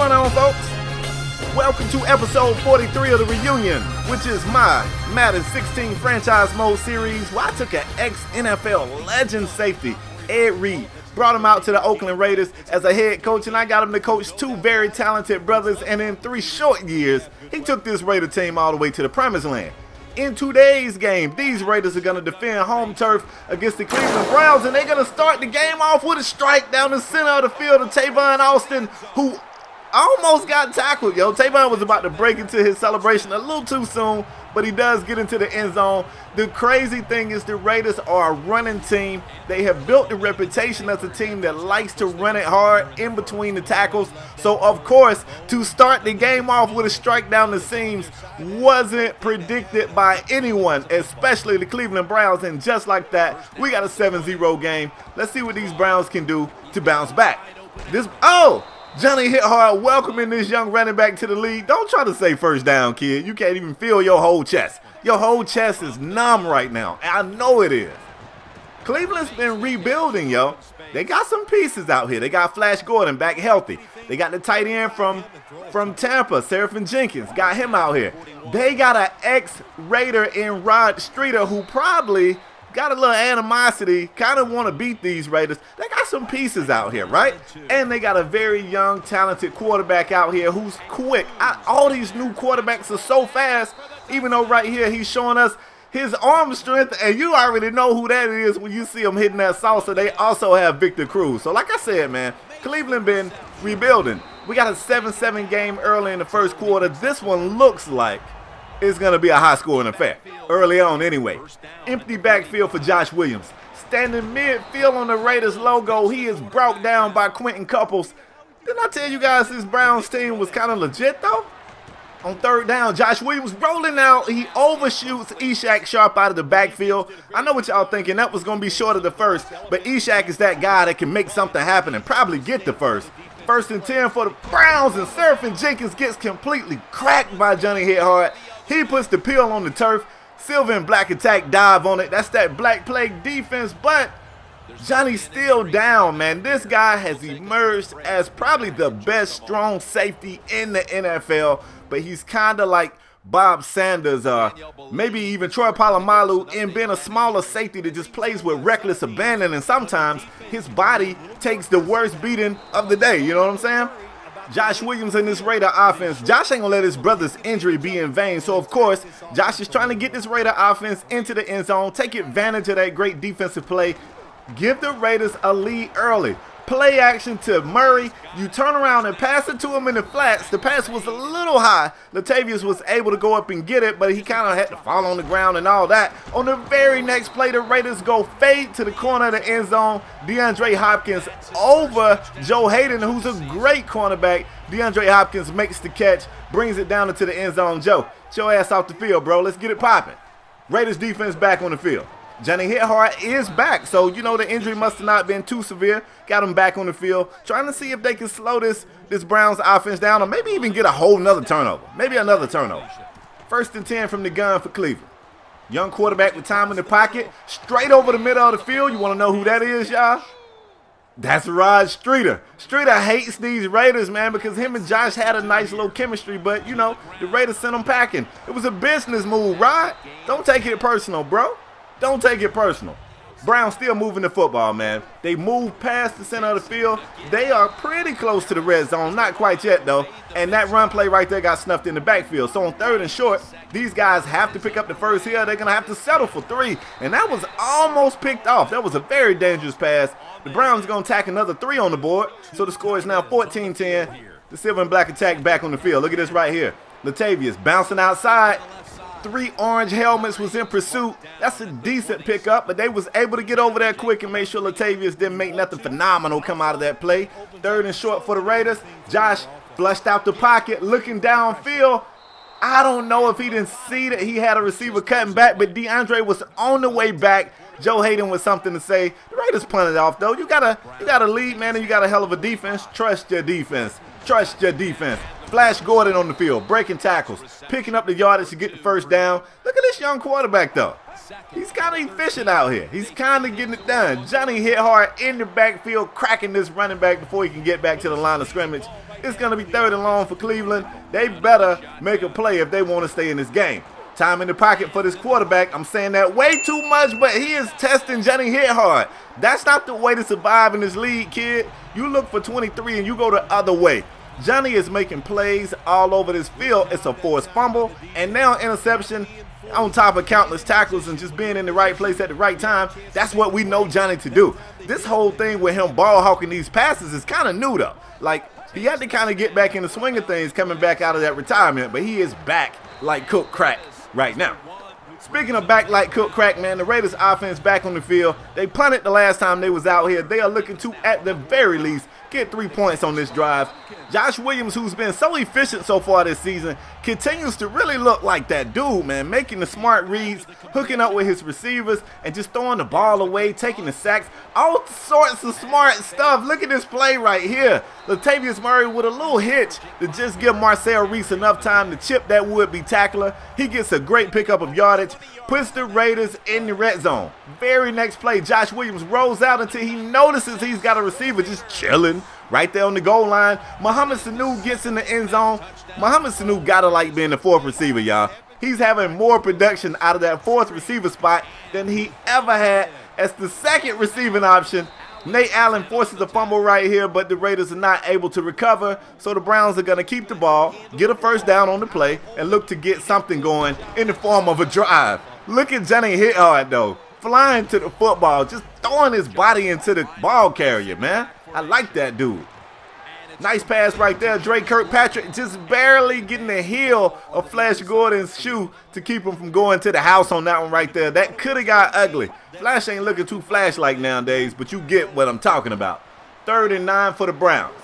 going on, folks? Welcome to episode 43 of the Reunion, which is my Madden 16 franchise mode series where I took an ex-NFL legend safety, Ed Reed, brought him out to the Oakland Raiders as a head coach, and I got him to coach two very talented brothers, and in 3 short years, he took this Raider team all the way to the promised land. In today's game, these Raiders are going to defend home turf against the Cleveland Browns, and they're going to start the game off with a strike down the center of the field of Tavon Austin, who almost got tackled, yo. Tavon was about to break into his celebration a little too soon, but he does get into the end zone. The crazy thing is the Raiders are a running team. They have built a reputation as a team that likes to run it hard in between the tackles. So, of course, to start the game off with a strike down the seams wasn't predicted by anyone, especially the Cleveland Browns. And just like that, we got a 7-0 game. Let's see what these Browns can do to bounce back. Johnny HIthard welcoming this young running back to the league. Don't try to say first down, kid. You can't even feel your whole chest. Your whole chest is numb right now. I know it is. Cleveland's been rebuilding, yo. They got some pieces out here. They got Flash Gordon back healthy. They got the tight end from Tampa, Seraphin Jenkins. Got him out here. They got an ex-Raider in Rod Streeter who probably got a little animosity, kind of want to beat these Raiders. They got some pieces out here, right? And they got a very young, talented quarterback out here who's quick. All these new quarterbacks are so fast, even though right here he's showing us his arm strength, and you already know who that is when you see him hitting that salsa. They also have Victor Cruz. So like I said, man, Cleveland been rebuilding. We got a 7-7 game early in the first quarter. This one looks like it's going to be a high-scoring affair, early on anyway. Empty backfield for Josh Williams. Standing midfield on the Raiders logo, he is brought down by Quentin Couples. Didn't I tell you guys this Browns team was kind of legit, though? On third down, Josh Williams rolling out. He overshoots Ishaq Sharp out of the backfield. I know what y'all thinking. That was going to be short of the first, but Ishaq is that guy that can make something happen and probably get the first. 1st and 10 for the Browns, and Seraphin Jenkins gets completely cracked by Johnny HIthard. He puts the peel on the turf. Silver and Black attack dive on it. That's that Black Plague defense, but Johnny's still down, man. This guy has emerged as probably the best strong safety in the NFL, but he's kind of like Bob Sanders, maybe even Troy Polamalu, in being a smaller safety that just plays with reckless abandon, and sometimes his body takes the worst beating of the day, you know what I'm saying? Josh Williams in this Raider offense. Josh ain't gonna let his brother's injury be in vain. So, of course, Josh is trying to get this Raider offense into the end zone, take advantage of that great defensive play, give the Raiders a lead early. Play action to Murray. You turn around and pass it to him in the flats. The pass was a little high. Latavius was able to go up and get it, but he kind of had to fall on the ground and all that. On the very next play, the Raiders go fade to the corner of the end zone. DeAndre Hopkins over Joe Hayden, who's a great cornerback. DeAndre Hopkins makes the catch, brings it down into the end zone. Joe, get your ass off the field, bro. Let's get it popping. Raiders defense back on the field. Johnny HIthard is back, so you know the injury must have not been too severe. Got him back on the field, trying to see if they can slow this Browns offense down, or maybe even get a whole nother turnover. Maybe another turnover. 1st and 10 from the gun for Cleveland. Young quarterback with time in the pocket, straight over the middle of the field. You want to know who that is, y'all? That's Rod Streeter. Streeter hates these Raiders, man, because him and Josh had a nice little chemistry, but, you know, the Raiders sent him packing. It was a business move, Rod. Don't take it personal, bro. Don't take it personal. Browns still moving the football, man. They move past the center of the field. They are pretty close to the red zone. Not quite yet, though. And that run play right there got snuffed in the backfield. So on 3rd and short, these guys have to pick up the first here. They're going to have to settle for 3. And that was almost picked off. That was a very dangerous pass. The Browns are going to tack another 3 on the board. So the score is now 14-10. The Silver and Black attack back on the field. Look at this right here. Latavius bouncing outside. 3 orange helmets was in pursuit. That's a decent pickup, but they was able to get over there quick and make sure Latavius didn't make nothing phenomenal come out of that play. 3rd and short for the Raiders. Josh flushed out the pocket, looking downfield. I don't know if he didn't see that he had a receiver cutting back, but DeAndre was on the way back. Joe Hayden with something to say. The Raiders punted off, though. You got a lead, man, and you got a hell of a defense. Trust your defense. Trust your defense. Flash Gordon on the field, breaking tackles, picking up the yardage to get the first down. Look at this young quarterback, though. He's kind of efficient out here. He's kind of getting it done. Johnny HIthard in the backfield, cracking this running back before he can get back to the line of scrimmage. It's going to be 3rd and long for Cleveland. They better make a play if they want to stay in this game. Time in the pocket for this quarterback. I'm saying that way too much, but he is testing Johnny HIthard. That's not the way to survive in this league, kid. You look for 23 and you go the other way. Johnny is making plays all over this field. It's a forced fumble and now interception on top of countless tackles and just being in the right place at the right time. That's what we know Johnny to do. This whole thing with him ball hawking these passes is kind of new though. Like, he had to kind of get back in the swing of things coming back out of that retirement, but he is back like cook crack right now. Speaking of back like cook crack, man, the Raiders offense back on the field. They punted the last time they was out here. They are looking to, at the very least, get 3 points on this drive. Josh Williams, who's been so efficient so far this season, continues to really look like that dude, man, making the smart reads, hooking up with his receivers, and just throwing the ball away, taking the sacks, all sorts of smart stuff. Look at this play right here. Latavius Murray with a little hitch to just give Marcel Reese enough time to chip that would-be tackler. He gets a great pickup of yardage, puts the Raiders in the red zone. Very next play, Josh Williams rolls out until he notices he's got a receiver just chilling right there on the goal line. Mohamed Sanu gets in the end zone. Mohamed Sanu gotta like being the 4th receiver, y'all. He's having more production out of that 4th receiver spot than he ever had as the 2nd receiving option. Nate Allen forces a fumble right here, but the Raiders are not able to recover, so the Browns are going to keep the ball, get a first down on the play, and look to get something going in the form of a drive. Look at Johnny HIthard, though, flying to the football, just throwing his body into the ball carrier, man. I like that dude. Nice pass right there. Drake Kirkpatrick just barely getting the heel of Flash Gordon's shoe to keep him from going to the house on that one right there. That could have got ugly. Flash ain't looking too Flash-like nowadays, but you get what I'm talking about. 3rd and 9 for the Browns.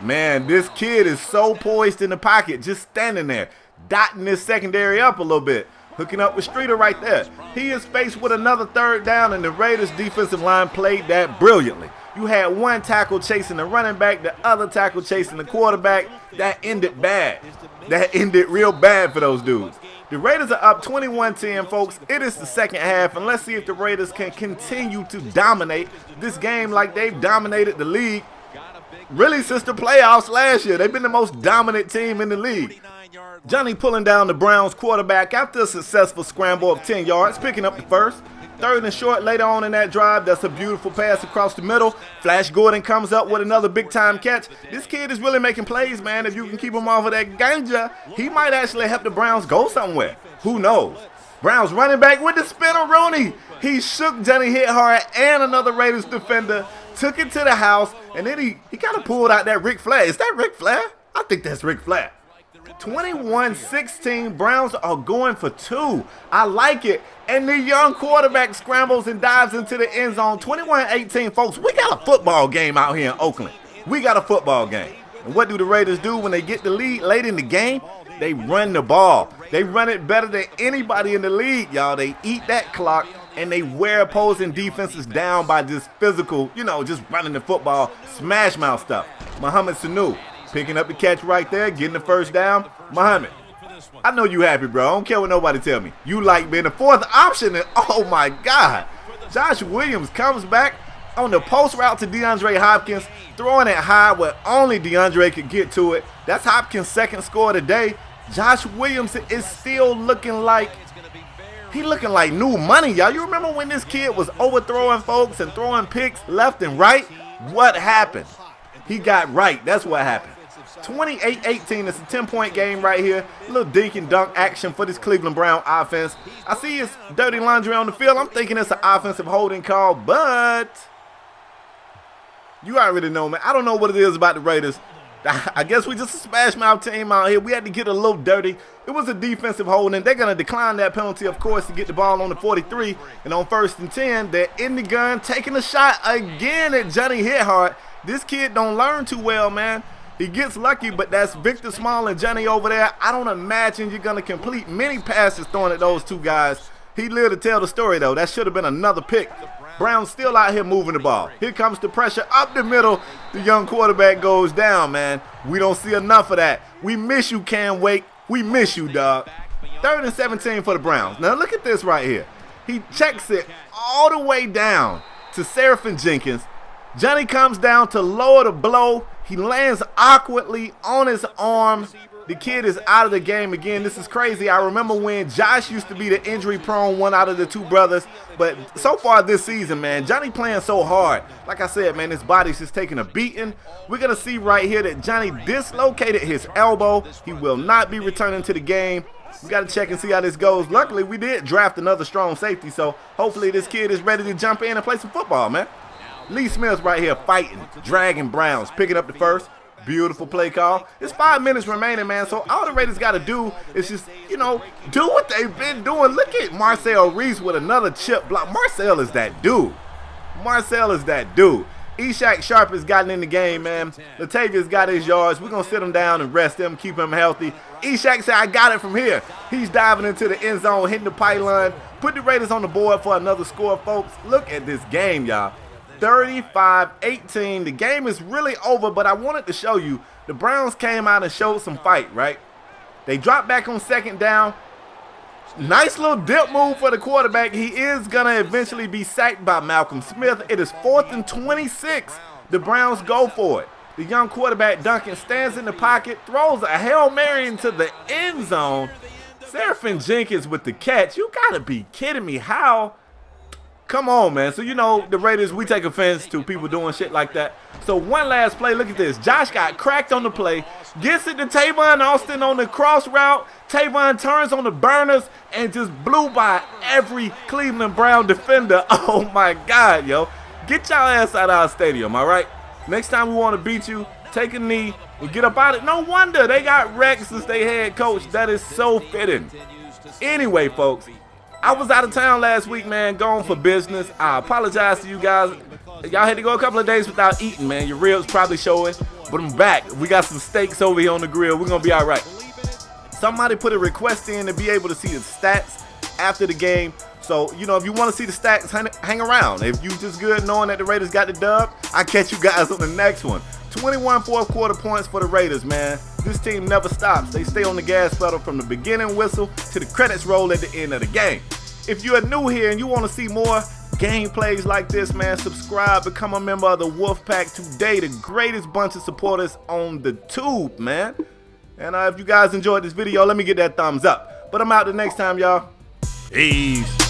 Man, this kid is so poised in the pocket, just standing there, dotting this secondary up a little bit. Hooking up with Streeter right there. He is faced with another 3rd down, and the Raiders defensive line played that brilliantly. You had one tackle chasing the running back, the other tackle chasing the quarterback. That ended bad. That ended real bad for those dudes. The Raiders are up 21-10, folks. It is the second half, and let's see if the Raiders can continue to dominate this game like they've dominated the league really since the playoffs last year. They've been the most dominant team in the league. Johnny pulling down the Browns quarterback after a successful scramble of 10 yards, picking up the first. 3rd and short later on in that drive. That's a beautiful pass across the middle. Flash Gordon comes up with another big-time catch. This kid is really making plays, man. If you can keep him off of that ganja, he might actually help the Browns go somewhere. Who knows? Browns running back with the spinner Rooney. He shook Johnny HIthard and another Raiders defender, took it to the house, and then he kind of pulled out that Ric Flair. Is that Ric Flair? I think that's Ric Flair. 21-16, Browns are going for 2. I like it. And the young quarterback scrambles and dives into the end zone. 21-18, folks. We got a football game out here in Oakland. We got a football game. And what do the Raiders do when they get the lead late in the game? They run the ball. They run it better than anybody in the league, y'all. They eat that clock, and they wear opposing defenses down by just physical, just running the football, smash mouth stuff. Mohamed Sanu picking up the catch right there, getting the first down. Mohamed, I know you happy, bro. I don't care what nobody tell me. You like being the 4th option, and oh my God. Josh Williams comes back on the post route to DeAndre Hopkins, throwing it high where only DeAndre could get to it. That's Hopkins' 2nd score today. Josh Williams is still looking like new money, y'all. You remember when this kid was overthrowing folks and throwing picks left and right? What happened? He got right. That's what happened. 28-18. It's a 10-point game right here. A little dink and dunk action for this Cleveland Brown offense. I see his dirty laundry on the field. I'm thinking it's an offensive holding call, but you already know, man. I don't know what it is about the Raiders. I guess we just a smash mouth team out here. We had to get a little dirty. It was a defensive holding. They're going to decline that penalty, of course, to get the ball on the 43. And on 1st and 10, they're in the gun, taking a shot again at Johnny HIthard. This kid don't learn too well, man. He gets lucky, but that's Victor Small and Johnny over there. I don't imagine you're going to complete many passes throwing at those two guys. He lived to tell the story, though. That should have been another pick. Brown's still out here moving the ball. Here comes the pressure up the middle. The young quarterback goes down, man. We don't see enough of that. We miss you, Cam Wake. We miss you, dog. 3rd and 17 for the Browns. Now, look at this right here. He checks it all the way down to Seraphin Jenkins. Johnny comes down to lower the blow. He lands awkwardly on his arm. The kid is out of the game again. This is crazy. I remember when Josh used to be the injury-prone one out of the two brothers. But so far this season, man, Johnny playing so hard. Like I said, man, his body's just taking a beating. We're going to see right here that Johnny dislocated his elbow. He will not be returning to the game. We got to check and see how this goes. Luckily, we did draft another strong safety, so hopefully this kid is ready to jump in and play some football, man. Lee Smith's right here fighting, dragging Browns, picking up the first. Beautiful play call. It's 5 minutes remaining, man, so all the Raiders got to do is just, you know, do what they've been doing. Look at Marcel Reese with another chip block. Marcel is that dude. Marcel is that dude. Ishaq Sharp has gotten in the game, man. Latavius got his yards. We're going to sit him down and rest him, keep him healthy. Ishaq said, I got it from here. He's diving into the end zone, hitting the pylon. Put the Raiders on the board for another score, folks. Look at this game, y'all. 35-18. The game is really over, but I wanted to show you the Browns came out and showed some fight, right? They dropped back on second down. Nice little dip move for the quarterback. He is going to eventually be sacked by Malcolm Smith. It is 4th and 26. The Browns go for it. The young quarterback, Duncan, stands in the pocket, throws a Hail Mary into the end zone. Seraphin Jenkins with the catch. You got to be kidding me. How? Come on, man. So, you know, the Raiders, we take offense to people doing shit like that. So, one last play. Look at this. Josh got cracked on the play. Gets it to Tavon Austin on the cross route. Tavon turns on the burners and just blew by every Cleveland Brown defender. Oh, my God, yo. Get y'all ass out of our stadium, all right? Next time we want to beat you, take a knee and get up out of it. No wonder they got Rex as their head coach. That is so fitting. Anyway, folks. I was out of town last week, man, going for business. I apologize to you guys. Y'all had to go a couple of days without eating, man. Your ribs probably showing, but I'm back. We got some steaks over here on the grill. We're going to be all right. Somebody put a request in to be able to see the stats after the game. So, you know, if you want to see the stats, hang around. If you just good knowing that the Raiders got the dub, I'll catch you guys on the next one. 21 fourth quarter points for the Raiders, man. This team never stops. They stay on the gas pedal from the beginning whistle to the credits roll at the end of the game. If you are new here and you want to see more gameplays like this, man, subscribe, become a member of the Wolfpack today. The greatest bunch of supporters on the tube, man. And if you guys enjoyed this video, let me get that thumbs up. But I'm out the next time, y'all. Peace.